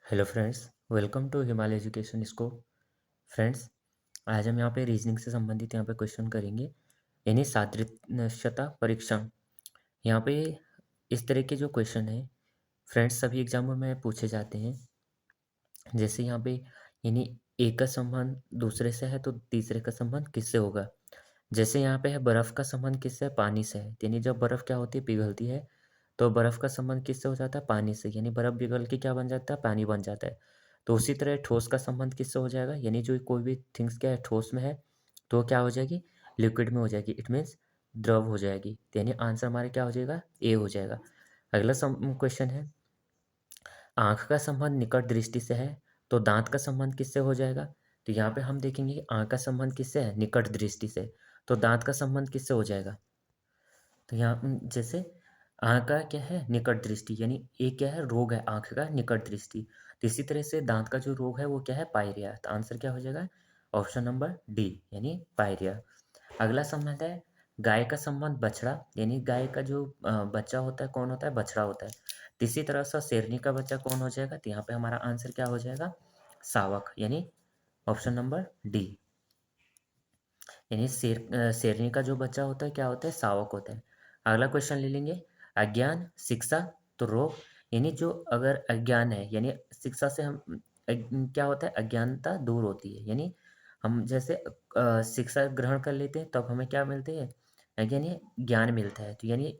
Hello friends, welcome to Himalaya education scope. Friends, आज हम यहाँ पे रीजनिंग से संबंधित यहाँ पे क्वेश्चन करेंगे, यानी सादृश्यता परीक्षण। यहाँ पे इस तरह के जो क्वेश्चन है फ्रेंड्स, सभी एग्जामों में पूछे जाते हैं। जैसे यहाँ पे यानी एक का संबंध दूसरे से है तो तीसरे का संबंध किससे होगा। जैसे यहाँ पे है बर्फ़ का संबंध किससे है, पानी से है। यानी जब बर्फ़ क्या होती है, पिघलती है, तो बर्फ़ का संबंध किससे हो जाता है, पानी से। यानी बर्फ़ पिघल के क्या बन जाता है, पानी बन जाता है। तो उसी तरह ठोस का संबंध किससे हो जाएगा, यानी जो कोई भी थिंग्स क्या है ठोस में है तो क्या हो जाएगी, लिक्विड में हो जाएगी। इट मीन्स द्रव हो जाएगी। यानी आंसर हमारे क्या हो जाएगा, ए हो जाएगा। अगला क्वेश्चन है, आँख का संबंध निकट दृष्टि से है तो दाँत का संबंध किससे हो जाएगा। तो यहाँ पे हम देखेंगे कि आँख का संबंध किससे है, निकट दृष्टि से। तो दाँत का संबंध किससे हो जाएगा। तो यहाँ जैसे आँख का क्या है, निकट दृष्टि, यानी एक क्या है, रोग है आँख का निकट दृष्टि। तो इसी तरह से दाँत का जो रोग है वो क्या है, पायरिया। तो आंसर क्या हो जाएगा, ऑप्शन नंबर डी, यानी पायरिया। अगला संबंध है गाय का संबंध बछड़ा, यानी गाय का जो बच्चा होता है कौन होता है, बछड़ा होता है। तो इसी तरह से शेरनी का बच्चा कौन हो जाएगा, तो यहाँ पे हमारा आंसर क्या हो जाएगा, सावक, यानी ऑप्शन नंबर डी। यानी शेरनी का जो बच्चा होता है क्या होता है, सावक होता है। अगला क्वेश्चन ले लेंगे, अज्ञान शिक्षा तो रोग, यानी जो अगर अज्ञान है, यानी शिक्षा से हम क्या होता है, अज्ञानता दूर होती है। यानी हम जैसे शिक्षा ग्रहण कर लेते हैं तब हमें क्या मिलते हैं, यानी ज्ञान मिलता है। तो यानी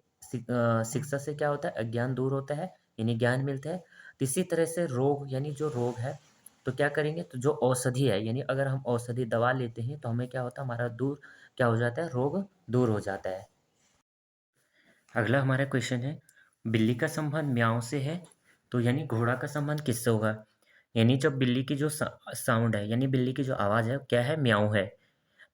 शिक्षा से क्या होता है, अज्ञान दूर होता है, यानी ज्ञान मिलता है। तो इसी तरह से रोग, यानी जो रोग है तो क्या करेंगे, तो जो औषधि है, यानी अगर हम औषधि दवा लेते हैं तो हमें क्या होता है, हमारा दूर क्या हो जाता है, रोग दूर हो जाता है। अगला हमारा क्वेश्चन है, बिल्ली का संबंध म्याऊं से है तो यानी घोड़ा का संबंध किससे होगा। यानी जब बिल्ली की जो साउंड है, यानी बिल्ली की जो आवाज़ है क्या है, म्याऊं है।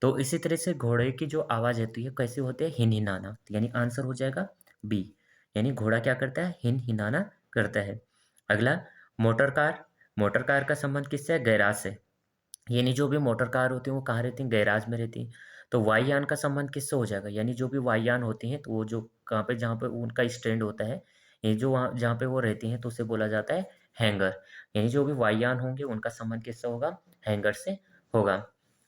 तो इसी तरह से घोड़े की जो आवाज़ है तो ये कैसे होती है, हिन हिनाना। तो यानी आंसर हो जाएगा बी, यानी घोड़ा क्या करता है, हिन हिनाना करता है। अगला, मोटर कार, मोटर कार का संबंध किससे है, गैराज से। यानी जो भी मोटर कार होती हैं वो कहाँ रहती हैं, गैराज में रहती हैं। तो वायुयान का संबंध किससे हो जाएगा, यानी जो भी वायुयान होती हैं तो वो जो कहाँ पे, जहाँ पे उनका स्टैंड होता है, ये जो वहाँ जहाँ पे वो रहती हैं तो उसे बोला जाता है हैंगर। यानी जो भी वायुयान होंगे उनका संबंध किससे होगा, हैंगर से होगा।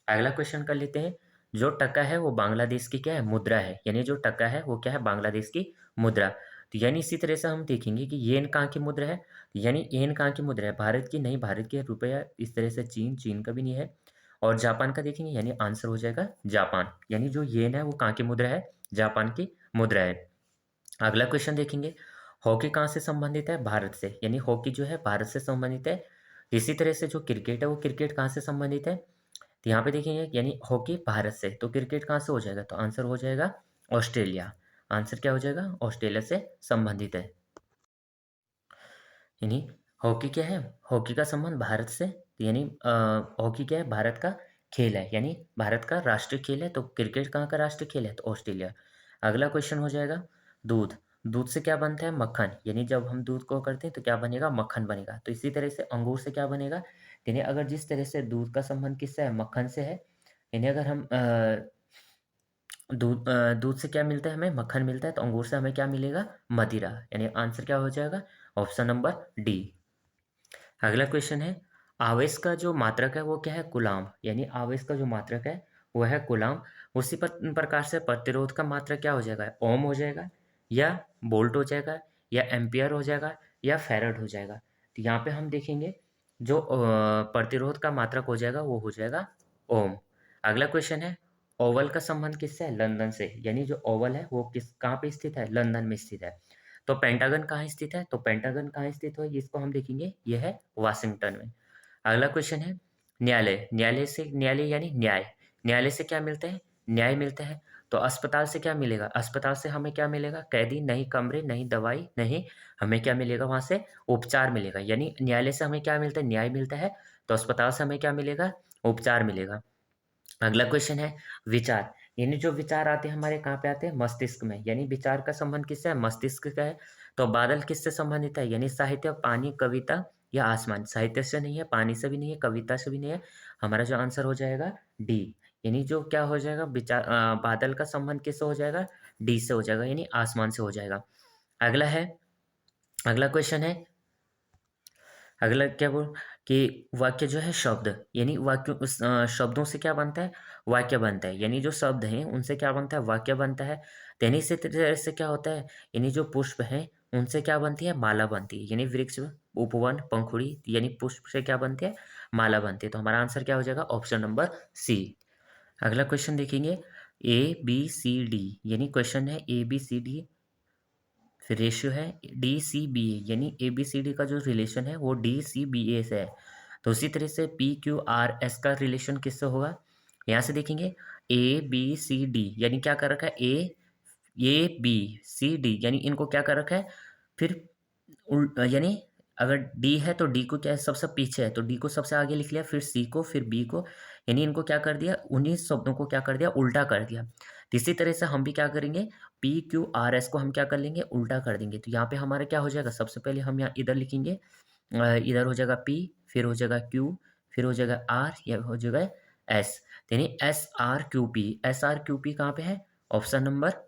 अगला क्वेश्चन कर लेते हैं, जो टका है वो बांग्लादेश की क्या है, मुद्रा है। यानी जो टका है वो क्या है, बांग्लादेश की मुद्रा। तो यानी इसी तरह से हम देखेंगे कि येन कहाँ की मुद्रा है, यानी येन कहाँ की मुद्रा है, भारत की नहीं, भारत के रुपया इस तरह से चीन का भी नहीं है। और जापान का देखेंगे, यानी आंसर हो जाएगा जापान। यानी जो येन है वो कहाँ की मुद्रा है, जापान की मुद्रा है। अगला क्वेश्चन देखेंगे, हॉकी कहाँ से संबंधित है, भारत से। यानी हॉकी जो है भारत से संबंधित है। इसी तरह से जो क्रिकेट है वो क्रिकेट कहाँ से संबंधित है, तो यहाँ पे देखेंगे यानी हॉकी भारत से, तो क्रिकेट कहाँ से हो जाएगा, तो आंसर हो जाएगा ऑस्ट्रेलिया। आंसर क्या हो जाएगा, ऑस्ट्रेलिया से संबंधित है। यानी हॉकी क्या है, हॉकी का संबंध भारत से, यानी हॉकी क्या है, भारत का खेल है, यानी भारत का राष्ट्रीय खेल है। तो क्रिकेट कहाँ का राष्ट्रीय खेल है, तो ऑस्ट्रेलिया। अगला क्वेश्चन हो जाएगा, दूध, दूध से क्या बनता है, मक्खन। यानी जब हम दूध को करते हैं तो क्या बनेगा, मक्खन बनेगा। तो इसी तरह से अंगूर से क्या बनेगा, यानी अगर जिस तरह से दूध का संबंध किससे है, मक्खन से है। यानी अगर हम दूध से क्या मिलता है, हमें मक्खन मिलता है, तो अंगूर से हमें क्या मिलेगा, मदिरा। यानी आंसर क्या हो जाएगा, ऑप्शन नंबर डी। अगला क्वेश्चन है, आवेश का जो मात्रक है वो क्या है, कूलाम। यानी आवेश का जो मात्रक है वो है कूलाम। उसी प्रकार से प्रतिरोध का मात्रक क्या हो जाएगा, ओम हो जाएगा, या वोल्ट हो जाएगा, या एम्पियर हो जाएगा, या फैराड हो जाएगा। तो यहाँ पे हम देखेंगे जो प्रतिरोध का मात्रक हो जाएगा वो हो जाएगा ओम। अगला क्वेश्चन है, ओवल का संबंध किससे है, लंदन से। यानी जो ओवल है वो किस कहाँ पे स्थित है, लंदन में स्थित है। तो पेंटागन कहाँ स्थित है, तो पेंटागन कहाँ स्थित है इसको हम देखेंगे, यह है वाशिंगटन में। अगला क्वेश्चन है, न्यायालय, न्यायालय से, न्यायालय यानी न्याय, न्यायालय से क्या मिलता है, न्याय मिलता है। तो अस्पताल से क्या मिलेगा, अस्पताल से हमें क्या मिलेगा, कैदी, नहीं कमरे, नहीं दवाई, नहीं, हमें क्या मिलेगा वहाँ से, उपचार मिलेगा। यानी न्यायालय से हमें क्या मिलता है, न्याय मिलता है। तो अस्पताल से हमें क्या मिलेगा, उपचार मिलेगा। अगला क्वेश्चन है, विचार, यानी जो विचार आते हैं हमारे कहाँ पे आते हैं, मस्तिष्क में। यानी विचार का संबंध किससे है, मस्तिष्क का है। तो बादल किससे संबंधित है, यानी साहित्य, पानी, कविता, या आसमान। साहित्य से नहीं है, पानी से भी नहीं है, कविता से भी नहीं है। हमारा जो आंसर हो जाएगा डी। यानी जो क्या हो जाएगा, विचार बादल का संबंध किससे हो जाएगा, डी से हो जाएगा, यानी आसमान से हो जाएगा। अगला है, अगला क्वेश्चन है, अगला क्या बोल कि वाक्य जो है शब्द, यानी वाक्य उस शब्दों से क्या बनता है, वाक्य बनता है, यानी जो शब्द हैं उनसे क्या बनता है, वाक्य बनता है। तेनी से तरह से क्या होता है, यानी जो पुष्प हैं उनसे क्या बनती है, माला बनती है, यानी वृक्ष, उपवन, पंखुड़ी, यानी पुष्प से क्या बनती है, माला बनती है। तो हमारा आंसर क्या हो जाएगा, ऑप्शन नंबर सी। अगला क्वेश्चन देखेंगे, ए बी सी डी, यानी क्वेश्चन है ए बी सी डी, फिर रेशियो है डी सी बी ए, यानी ए बी सी डी का जो रिलेशन है वो डी सी बी ए से है। तो उसी तरह से पी क्यू आर एस का रिलेशन किससे होगा, यहाँ से देखेंगे ए बी सी डी, यानी क्या कर रखा है, ए बी सी डी, यानी इनको क्या कर रखा है, फिर यानी अगर डी है तो डी को क्या है, सबसे पीछे है तो डी को सबसे आगे लिख लिया, फिर सी को, फिर बी को, यानी इनको क्या कर दिया, उन्हीं शब्दों को क्या कर दिया, उल्टा कर दिया। तो इसी तरह से हम भी क्या करेंगे, पी क्यू आर एस को हम क्या कर लेंगे, उल्टा कर देंगे। तो यहाँ पे हमारा क्या हो जाएगा, सबसे पहले हम यहाँ इधर लिखेंगे, इधर हो जाएगा पी, फिर हो जाएगा क्यू, फिर हो जाएगा आर, या हो जाएगा एस, यानी S R Q P. S R Q P कहाँ पे है, option number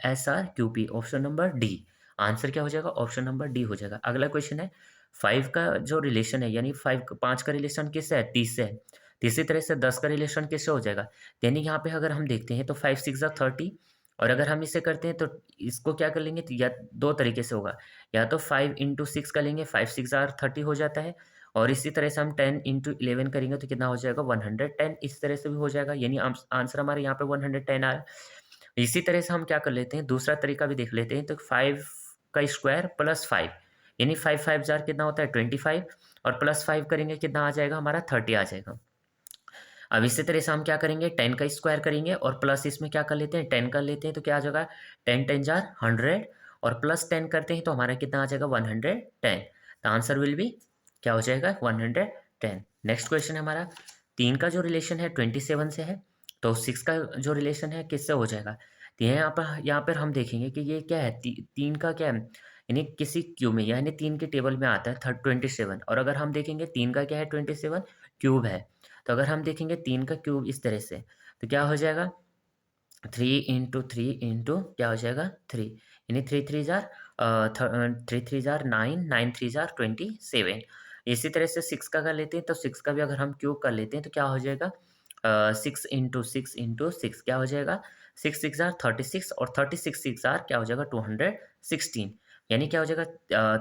S R Q P, option number D. Answer क्या हो जाएगा, ऑप्शन नंबर डी हो जाएगा। अगला क्वेश्चन है, 5 का जो रिलेशन है, यानी 5 का रिलेशन किससे है, 30 से है। तो इसी तरह से 10 का रिलेशन किससे हो जाएगा, यानी यहाँ पे अगर हम देखते हैं तो 5 6 30, और अगर हम इसे करते हैं तो इसको क्या कर लेंगे, तो या दो तरीके से होगा, या तो 5 इंटू 6 का लेंगे, 5 6 30 हो जाता है, और इसी तरह से हम 10 इंटू 11 करेंगे तो कितना हो जाएगा, 110, इस तरह से भी हो जाएगा, यानी आंसर हमारे यहाँ पे 110 आ रहा है। इसी तरह से हम क्या कर लेते हैं, दूसरा तरीका भी देख लेते हैं, तो 5 का स्क्वायर प्लस 5, यानी 5 5 जार कितना होता है, 25, और प्लस 5 करेंगे कितना आ जाएगा हमारा, 30 आ जाएगा। अब इसी तरह से हम क्या करेंगे, 10 का स्क्वायर करेंगे और प्लस इसमें क्या कर लेते हैं, 10 कर लेते हैं, तो क्या आ जाएगा, 10 10 जार 100, और प्लस 10 करते हैं तो हमारा कितना आ जाएगा, 110। द आंसर विल बी क्या हो जाएगा, 110। नेक्स्ट क्वेश्चन है हमारा, 3 का जो रिलेशन है 27 से है, तो 6 का जो रिलेशन है किससे हो जाएगा। तो यहाँ पर हम देखेंगे कि ये क्या है, 3 का क्या है, यानी किसी क्यू में, यानी 3 के टेबल में आता है 27, और अगर हम देखेंगे 3 का क्या है, 27 क्यूब है। तो अगर हम देखेंगे 3 का क्यूब इस तरह से, तो क्या हो जाएगा, 3 इंटू 3 इंटू क्या हो जाएगा, 3, यानी 3 3 जार 9, 9 3 जार 27। इसी तरह से 6 का कर लेते हैं, तो 6 का भी अगर हम क्यूब कर लेते हैं तो क्या हो जाएगा, 6 इंटू 6 इंटू 6 क्या हो जाएगा, 6 6 जार 36, और 36 6 जार क्या हो जाएगा, 216, यानी क्या हो जाएगा,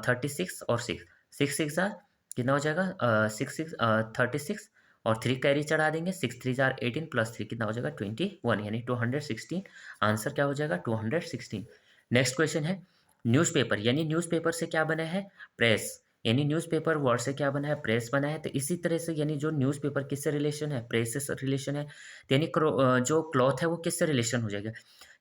36 और 6, 6 6 जार कितना हो जाएगा, 36 और 3 कैरी चढ़ा देंगे, 6 3 जार 18 प्लस 3 कितना हो जाएगा, 21, यानी 216। आंसर क्या हो जाएगा, 216। नेक्स्ट क्वेश्चन है, न्यूज़पेपर, यानी न्यूज़पेपर से क्या बना है, प्रेस, यानी न्यूज़पेपर वर्ड से क्या बना है, प्रेस बना है। तो इसी तरह से यानी जो न्यूज़पेपर किससे रिलेशन है, प्रेस से रिलेशन है, तो यानी जो क्लॉथ है वो किससे रिलेशन हो जाएगा,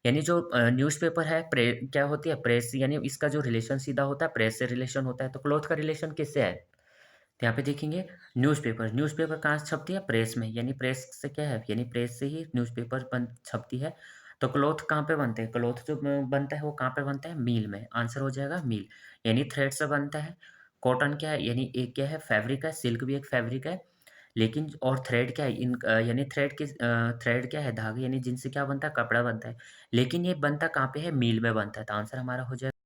यानी जो न्यूज़पेपर है क्या होती है, प्रेस, यानी इसका जो रिलेशन सीधा होता है प्रेस से रिलेशन होता है। तो क्लॉथ का रिलेशन किससे है, तो यहाँ पे देखेंगे न्यूज़पेपर, न्यूज़पेपर कहाँ से छपती है, प्रेस में, यानी प्रेस से क्या है, यानी प्रेस से ही न्यूज़पेपर छपती है। तो क्लॉथ कहाँ पे बनते हैं, क्लॉथ जो बनता है वो कहाँ पे बनता है, मिल में। आंसर हो जाएगा मिल, यानी थ्रेड से बनता है। कॉटन क्या है, यानी एक क्या है, फैब्रिक है, सिल्क भी एक फैब्रिक है, लेकिन और थ्रेड क्या है, यानी थ्रेड क्या है, धागे, यानी जिनसे क्या बनता है, कपड़ा बनता है, लेकिन ये बनता कहाँ पे है, मिल में बनता है। तो आंसर हमारा हो जाएगा